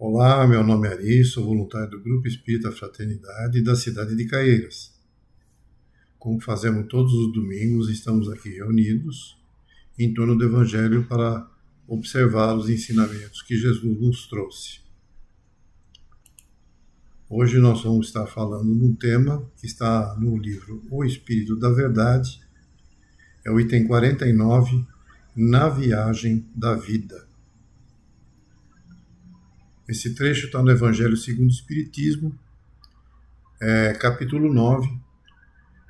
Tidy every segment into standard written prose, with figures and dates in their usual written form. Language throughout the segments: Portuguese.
Olá, meu nome é Ari, sou voluntário do Grupo Espírita Fraternidade da cidade de Caieiras. Como fazemos todos os domingos, estamos aqui reunidos em torno do Evangelho para observar os ensinamentos que Jesus nos trouxe. Hoje nós vamos estar falando de um tema que está no livro O Espírito da Verdade, é o item 49, Na Viagem da Vida. Esse trecho está no Evangelho segundo o Espiritismo, capítulo 9,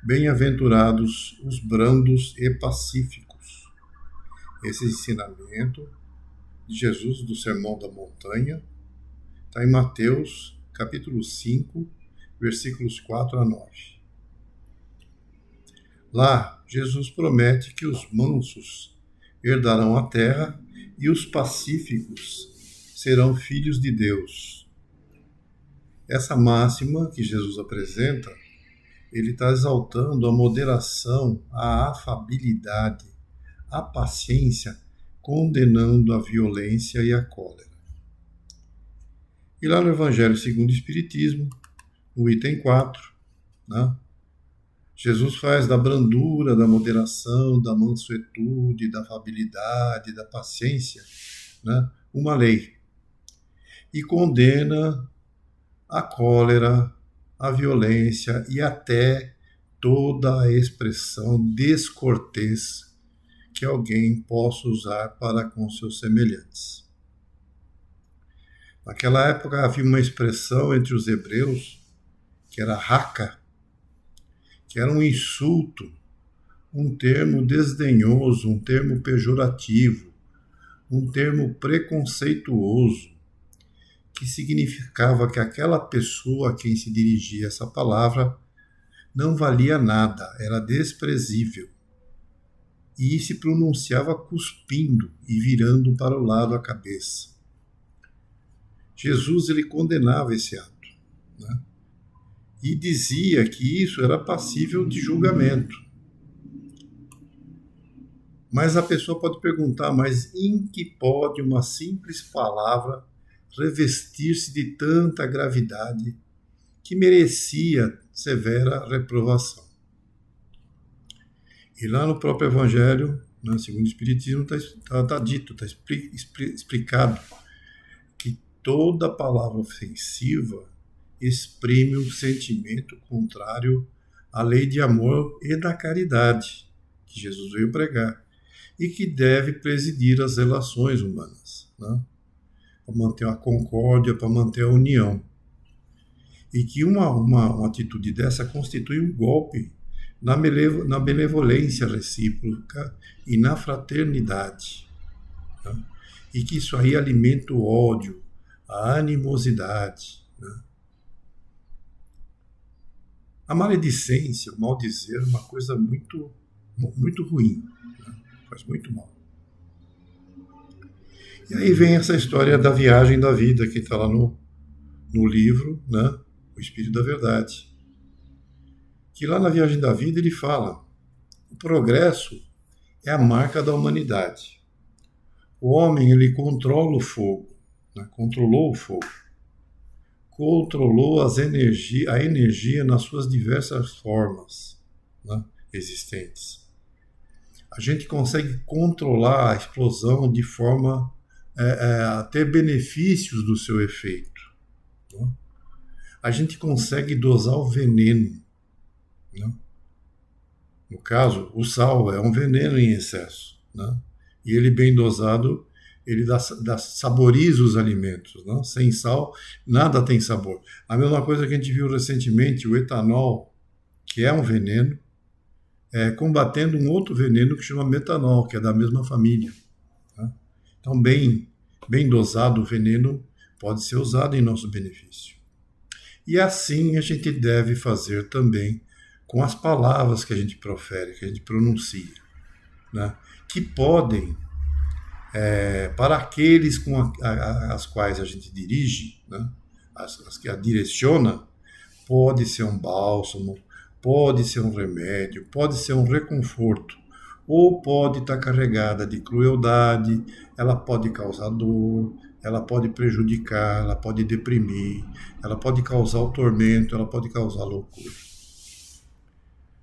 Bem-aventurados os brandos e pacíficos. Esse ensinamento de Jesus do Sermão da Montanha está em Mateus, capítulo 5, versículos 4 a 9. Lá, Jesus promete que os mansos herdarão a terra e os pacíficos serão filhos de Deus. Essa máxima que Jesus apresenta, ele está exaltando a moderação, a afabilidade, a paciência, condenando a violência e a cólera. E lá no Evangelho segundo o Espiritismo, no item 4, Jesus faz da brandura, da moderação, da mansuetude, da afabilidade, da paciência, uma lei. E condena a cólera, a violência e até toda a expressão descortês que alguém possa usar para com seus semelhantes. Naquela época havia uma expressão entre os hebreus que era raca, que era um insulto, um termo desdenhoso, um termo pejorativo, um termo preconceituoso, que significava que aquela pessoa a quem se dirigia essa palavra não valia nada, era desprezível. E se pronunciava cuspindo e virando para o lado a cabeça. Jesus ele condenava esse ato, e dizia que isso era passível de julgamento. Mas a pessoa pode perguntar, mas em que pode uma simples palavra revestir-se de tanta gravidade que merecia severa reprovação? E lá no próprio Evangelho, segundo o Espiritismo, está dito, está explicado que toda palavra ofensiva exprime um sentimento contrário à lei de amor e da caridade que Jesus veio pregar e que deve presidir as relações humanas, para manter a concórdia, para manter a união. E que uma atitude dessa constitui um golpe na benevolência recíproca e na fraternidade. E que isso aí alimenta o ódio, a animosidade. A maledicência, o maldizer, é uma coisa muito, muito ruim. Faz muito mal. E aí vem essa história da viagem da vida, que está lá no livro, O Espírito da Verdade. Que lá na viagem da vida ele fala: o progresso é a marca da humanidade. O homem ele controla o fogo, controlou o fogo, controlou a energia nas suas diversas formas existentes. A gente consegue controlar a explosão de forma a ter benefícios do seu efeito. A gente consegue dosar o veneno. No caso, o sal é um veneno em excesso. E ele bem dosado, ele saboriza os alimentos. Sem sal, nada tem sabor. A mesma coisa que a gente viu recentemente, o etanol, que é um veneno, combatendo um outro veneno que chama metanol, que é da mesma família. Então, bem dosado o veneno pode ser usado em nosso benefício. E assim a gente deve fazer também com as palavras que a gente profere, que a gente pronuncia, que podem, para aqueles com as quais a gente dirige, as que a direciona, pode ser um bálsamo, pode ser um remédio, pode ser um reconforto, ou pode estar carregada de crueldade, ela pode causar dor, ela pode prejudicar, ela pode deprimir, ela pode causar o tormento, ela pode causar loucura.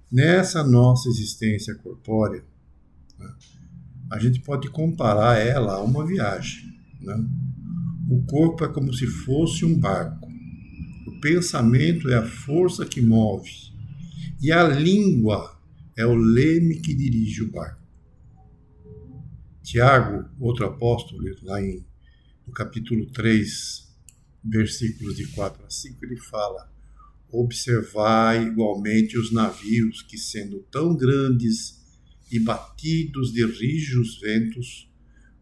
Nessa nossa existência corpórea, né, a gente pode comparar ela a uma viagem, né? O corpo é como se fosse um barco. O pensamento é a força que move. E a língua é o leme que dirige o barco. Tiago, outro apóstolo, lá no capítulo 3, versículos de 4 a 5, ele fala: observai igualmente os navios que, sendo tão grandes e batidos de rijos ventos,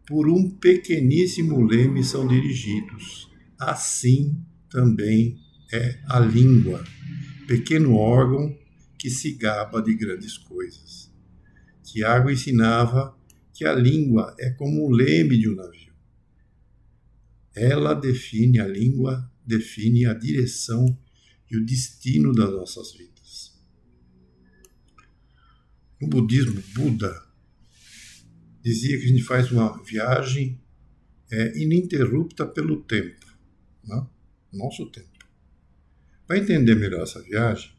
por um pequeníssimo leme são dirigidos. Assim também é a língua, pequeno órgão que se gaba de grandes coisas. Tiago ensinava que a língua é como o leme de um navio. A língua define a direção e o destino das nossas vidas. No budismo, Buda dizia que a gente faz uma viagem ininterrupta pelo tempo, né? Nosso tempo. Para entender melhor essa viagem,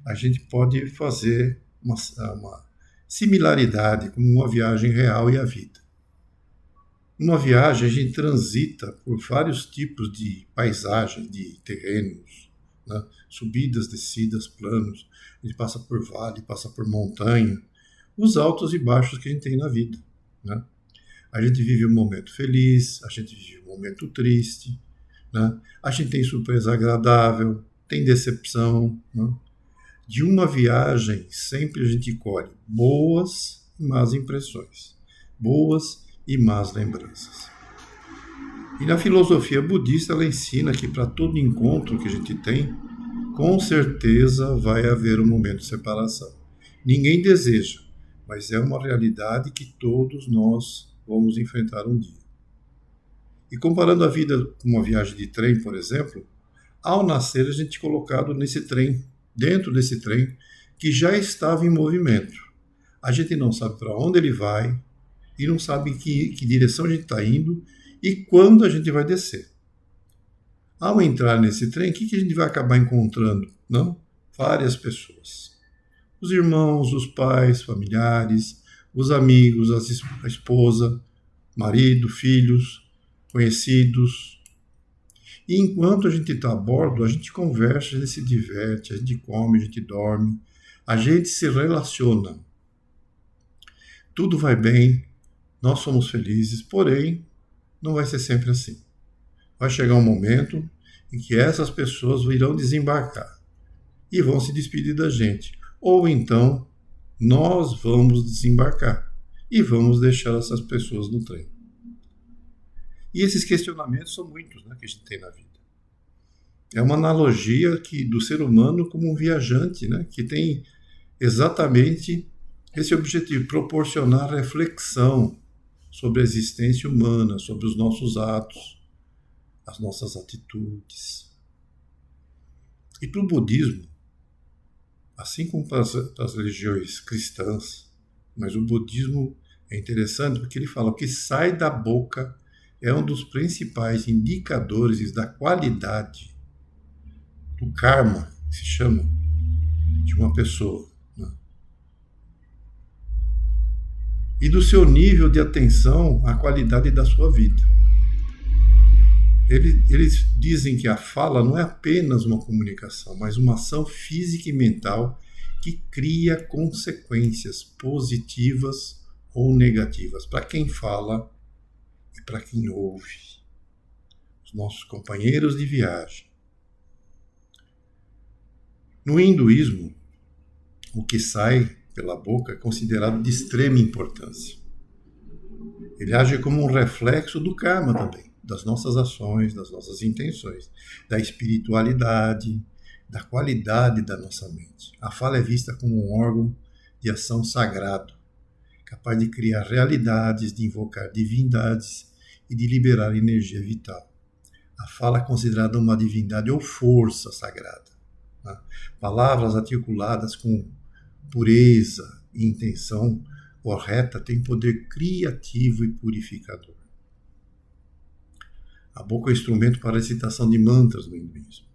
a gente pode fazer uma similaridade com uma viagem real e a vida. Numa viagem, a gente transita por vários tipos de paisagens, de terrenos, né? Subidas, descidas, planos. A gente passa por vale, passa por montanha, os altos e baixos que a gente tem na vida, né? A gente vive um momento feliz, a gente vive um momento triste, né? A gente tem surpresa agradável, tem decepção, né? De uma viagem, sempre a gente colhe boas e más impressões, boas e más lembranças. E na filosofia budista, ela ensina que para todo encontro que a gente tem, com certeza vai haver um momento de separação. Ninguém deseja, mas é uma realidade que todos nós vamos enfrentar um dia. E comparando a vida com uma viagem de trem, por exemplo, ao nascer a gente é colocado nesse trem, dentro desse trem, que já estava em movimento. A gente não sabe para onde ele vai e não sabe que direção a gente está indo e quando a gente vai descer. Ao entrar nesse trem, o que a gente vai acabar encontrando? Não? Várias pessoas. Os irmãos, os pais, familiares, os amigos, a esposa, marido, filhos, conhecidos. E enquanto a gente está a bordo, a gente conversa, a gente se diverte, a gente come, a gente dorme, a gente se relaciona. Tudo vai bem, nós somos felizes, porém, não vai ser sempre assim. Vai chegar um momento em que essas pessoas irão desembarcar e vão se despedir da gente. Ou então, nós vamos desembarcar e vamos deixar essas pessoas no trem. E esses questionamentos são muitos, né, que a gente tem na vida. É uma analogia do ser humano como um viajante, né, que tem exatamente esse objetivo, proporcionar reflexão sobre a existência humana, sobre os nossos atos, as nossas atitudes. E para o budismo, assim como para as religiões cristãs, mas o budismo é interessante porque ele fala que o que sai da boca é um dos principais indicadores da qualidade do karma, que se chama, de uma pessoa, né? E do seu nível de atenção à qualidade da sua vida. Eles dizem que a fala não é apenas uma comunicação, mas uma ação física e mental que cria consequências positivas ou negativas para quem fala e para quem ouve, os nossos companheiros de viagem. No hinduísmo, o que sai pela boca é considerado de extrema importância. Ele age como um reflexo do karma também, das nossas ações, das nossas intenções, da espiritualidade, da qualidade da nossa mente. A fala é vista como um órgão de ação sagrado, capaz de criar realidades, de invocar divindades e de liberar energia vital. A fala é considerada uma divindade ou força sagrada, né? Palavras articuladas com pureza e intenção correta têm poder criativo e purificador. A boca é instrumento para a recitação de mantras no hinduísmo,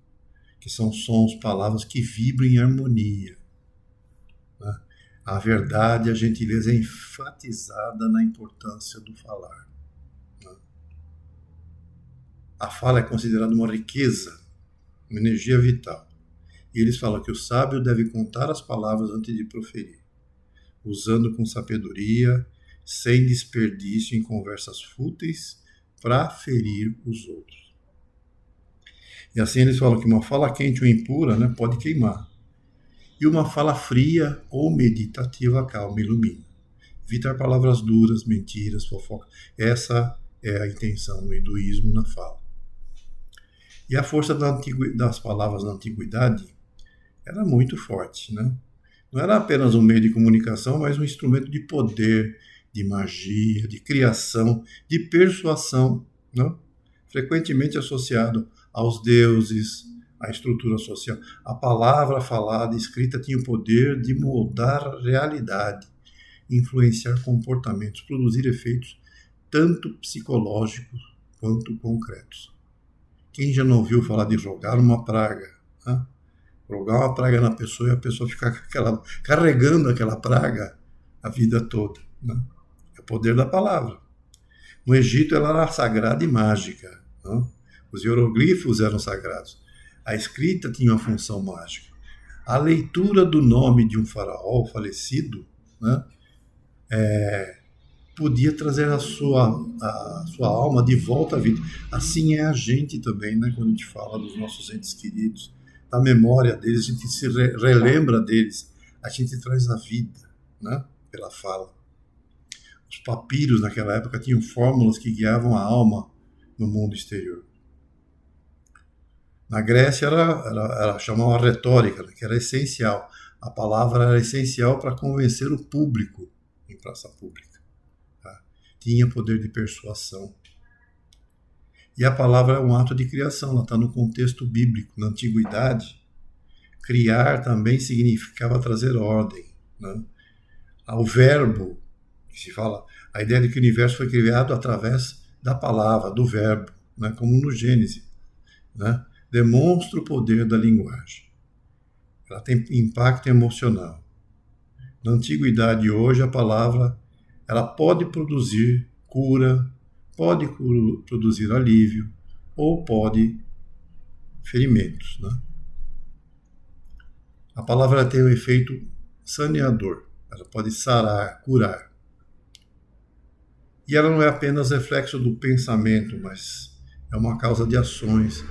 que são sons, palavras que vibram em harmonia. Né? A verdade, a gentileza é enfatizada na importância do falar. Né? A fala é considerada uma riqueza, uma energia vital. E eles falam que o sábio deve contar as palavras antes de proferir, usando com sabedoria, sem desperdício em conversas fúteis, para ferir os outros. E assim eles falam que uma fala quente ou impura, né, pode queimar. E uma fala fria ou meditativa calma e ilumina. Evitar palavras duras, mentiras, fofoca. Essa é a intenção no hinduísmo na fala. E a força das palavras na antiguidade era muito forte, né? Não era apenas um meio de comunicação, mas um instrumento de poder, de magia, de criação, de persuasão, não? Frequentemente associado aos deuses, à estrutura social. A palavra falada, escrita, tinha o poder de moldar a realidade, influenciar comportamentos, produzir efeitos tanto psicológicos quanto concretos. Quem já não ouviu falar de jogar uma praga? Né? Jogar uma praga na pessoa e a pessoa ficar carregando aquela praga a vida toda. Né? É o poder da palavra. No Egito ela era sagrada e mágica. Né? Os hieroglifos eram sagrados. A escrita tinha uma função mágica. A leitura do nome de um faraó falecido, né, podia trazer a sua alma de volta à vida. Assim é a gente também, né, quando a gente fala dos nossos entes queridos, da memória deles, a gente se relembra deles, a gente traz a vida, né, pela fala. Os papiros naquela época tinham fórmulas que guiavam a alma no mundo exterior. Na Grécia era chamava retórica, né, que era essencial. A palavra era essencial para convencer o público em praça pública. Tá? Tinha poder de persuasão. E a palavra é um ato de criação, ela está no contexto bíblico. Na antiguidade, criar também significava trazer ordem. Né? O verbo, que se fala, a ideia de que o universo foi criado através da palavra, do verbo, né? Como no Gênesis. Né? Demonstra o poder da linguagem. Ela tem impacto emocional. Na antiguidade e hoje, a palavra ela pode produzir cura, pode produzir alívio ou pode ferimentos. Né? A palavra tem um efeito saneador. Ela pode sarar, curar. E ela não é apenas reflexo do pensamento, mas é uma causa de ações.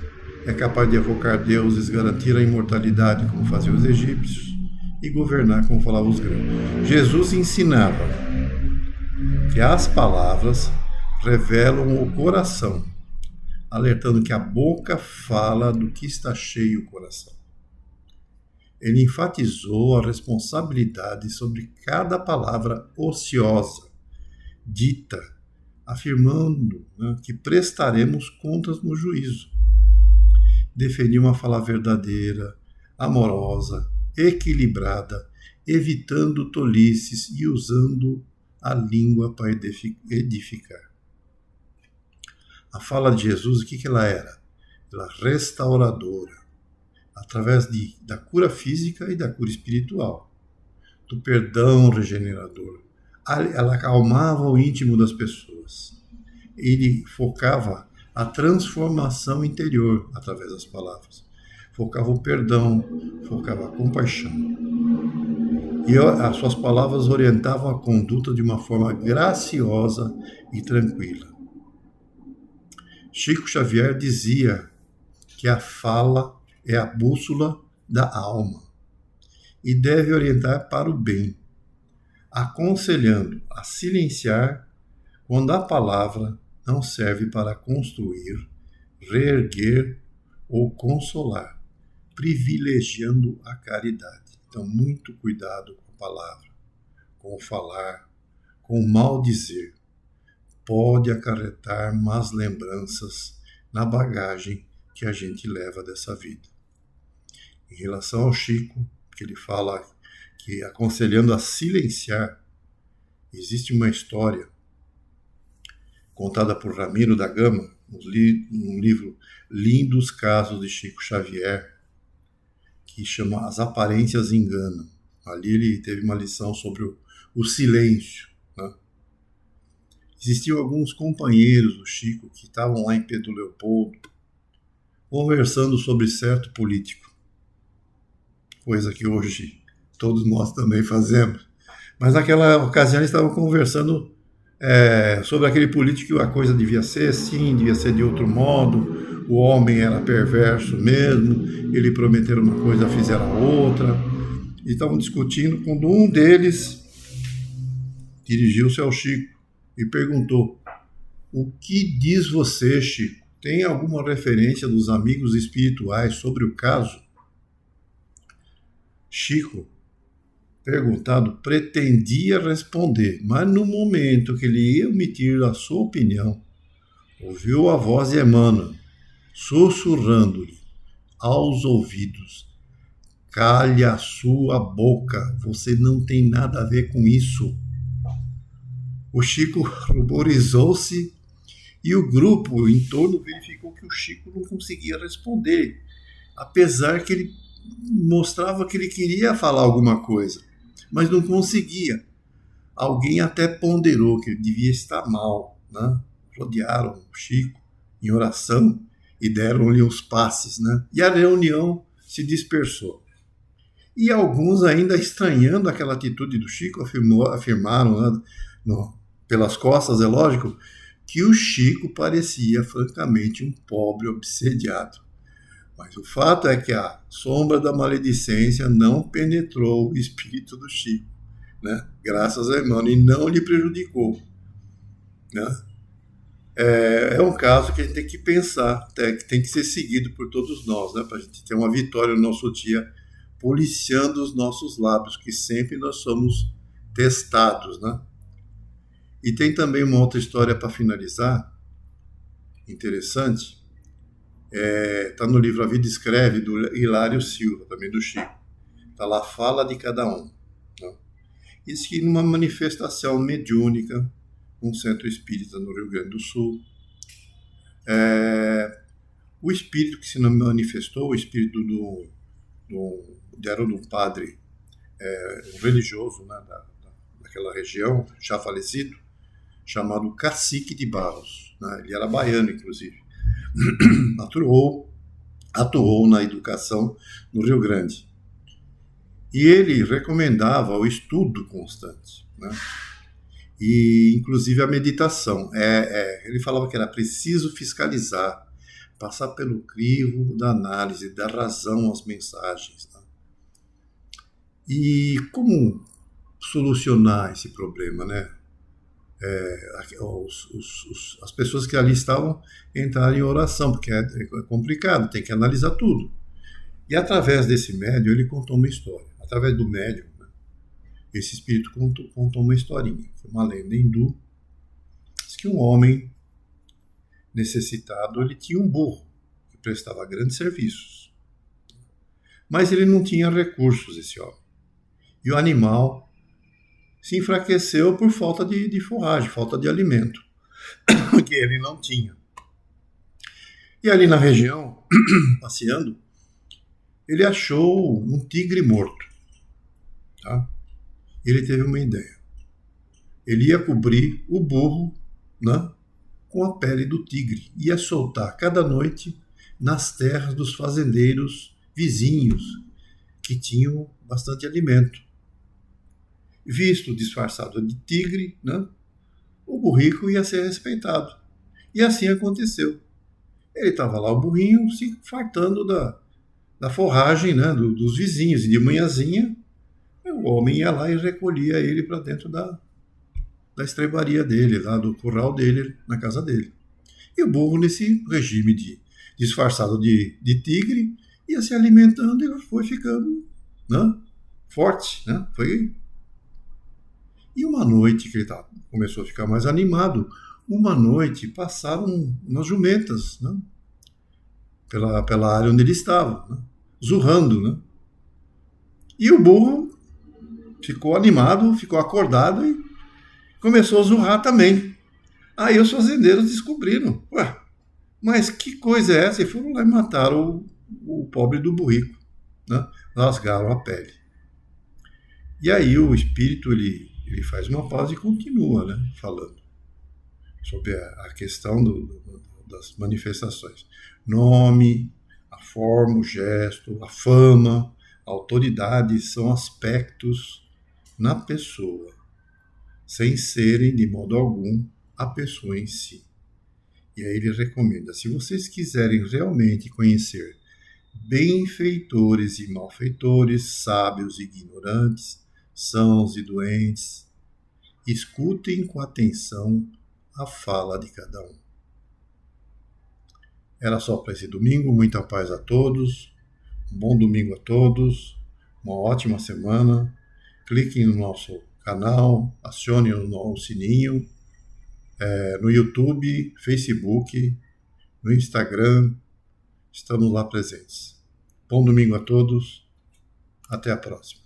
É capaz de evocar deuses, garantir a imortalidade, como faziam os egípcios, e governar, como falavam os gregos. Jesus ensinava que as palavras revelam o coração, alertando que a boca fala do que está cheio o coração. Ele enfatizou a responsabilidade sobre cada palavra ociosa, dita, afirmando, né, que prestaremos contas no juízo. Defendia uma fala verdadeira, amorosa, equilibrada, evitando tolices e usando a língua para edificar. A fala de Jesus, o que ela era? Ela restauradora, através da cura física e da cura espiritual, do perdão regenerador. Ela acalmava o íntimo das pessoas. Ele focava a transformação interior através das palavras. Focava o perdão, focava a compaixão. E as suas palavras orientavam a conduta de uma forma graciosa e tranquila. Chico Xavier dizia que a fala é a bússola da alma e deve orientar para o bem, aconselhando a silenciar quando a palavra não serve para construir, reerguer ou consolar, privilegiando a caridade. Então, muito cuidado com a palavra, com o falar, com o mal dizer. Pode acarretar más lembranças na bagagem que a gente leva dessa vida. Em relação ao Chico, que ele fala que aconselhando a silenciar, existe uma história contada por Ramiro da Gama, um livro Lindos Casos de Chico Xavier, que chama As Aparências Enganam. Ali ele teve uma lição sobre o silêncio. Né? Existiam alguns companheiros do Chico que estavam lá em Pedro Leopoldo conversando sobre certo político, coisa que hoje todos nós também fazemos. Mas naquela ocasião eles estavam conversando sobre aquele político que a coisa devia ser assim, devia ser de outro modo, o homem era perverso mesmo, ele prometeu uma coisa, fizeram outra, e estavam discutindo quando um deles dirigiu-se ao Chico e perguntou: o que diz você, Chico? Tem alguma referência dos amigos espirituais sobre o caso? Chico, perguntado, pretendia responder, mas no momento que ele ia emitir a sua opinião, ouviu a voz de Emmanuel, sussurrando-lhe aos ouvidos: cale a sua boca, você não tem nada a ver com isso. O Chico ruborizou-se e o grupo em torno verificou que o Chico não conseguia responder, apesar que ele mostrava que ele queria falar alguma coisa, mas não conseguia. Alguém até ponderou que ele devia estar mal, né? Rodearam o Chico em oração e deram-lhe uns passes, né? E a reunião se dispersou. E alguns, ainda estranhando aquela atitude do Chico, afirmaram, né, pelas costas, é lógico, que o Chico parecia francamente um pobre obsediado. Mas o fato é que a sombra da maledicência não penetrou o espírito do Chico, né? Graças a Emmanuel, e não lhe prejudicou. Né? É um caso que a gente tem que pensar, que tem que ser seguido por todos nós, né? Para a gente ter uma vitória no nosso dia, policiando os nossos lábios, que sempre nós somos testados. Né? E tem também uma outra história para finalizar, interessante. Está no livro A Vida Escreve, do Hilário Silva, também do Chico. Está lá, fala de cada um. Né? Diz que numa manifestação mediúnica, um centro espírita no Rio Grande do Sul, o espírito que se manifestou, o espírito deram de um padre um religioso, né, daquela região, já falecido, chamado Cacique de Barros. Né? Ele era baiano, inclusive. Atuou na educação no Rio Grande. E ele recomendava o estudo constante, né? E inclusive a meditação. Ele falava que era preciso fiscalizar, passar pelo crivo da análise, dar razão às mensagens. Né? E como solucionar esse problema, né? As pessoas que ali estavam entraram em oração, porque é complicado, tem que analisar tudo. E através desse médium, ele contou uma história. Através do médium, né, esse espírito contou uma historinha. Foi uma lenda hindu. Diz que um homem necessitado, ele tinha um burro que prestava grandes serviços. Mas ele não tinha recursos, esse homem. E o animal se enfraqueceu por falta de forragem, falta de alimento, que ele não tinha. E ali na região, passeando, ele achou um tigre morto. Tá? Ele teve uma ideia. Ele ia cobrir o burro, né, com a pele do tigre. Ia soltar cada noite nas terras dos fazendeiros vizinhos, que tinham bastante alimento. Visto disfarçado de tigre, né, o burrico ia ser respeitado. E assim aconteceu. Ele estava lá, o burrinho, se fartando da forragem, né, dos vizinhos. E de manhãzinha, o homem ia lá e recolhia ele para dentro da estrebaria dele, lá do curral dele, na casa dele. E o burro, nesse regime disfarçado de tigre, ia se alimentando e foi ficando, né, forte. Né, E uma noite que ele começou a ficar mais animado, uma noite passaram umas jumentas, né, pela área onde ele estava, né, zurrando. Né? E o burro ficou animado, ficou acordado e começou a zurrar também. Aí os fazendeiros descobriram. Ué, mas que coisa é essa? E foram lá e mataram o pobre do burrico, né? Rasgaram a pele. E aí o espírito ele faz uma pausa e continua, né, falando sobre a questão das manifestações. Nome, a forma, o gesto, a fama, a autoridade são aspectos na pessoa, sem serem de modo algum a pessoa em si. E aí ele recomenda: se vocês quiserem realmente conhecer benfeitores e malfeitores, sábios e ignorantes, sãos e doentes, escutem com atenção a fala de cada um. Era só para esse domingo, muita paz a todos, um bom domingo a todos, uma ótima semana. Cliquem no nosso canal, acionem o sininho, no YouTube, Facebook, no Instagram, estamos lá presentes. Bom domingo a todos, até a próxima.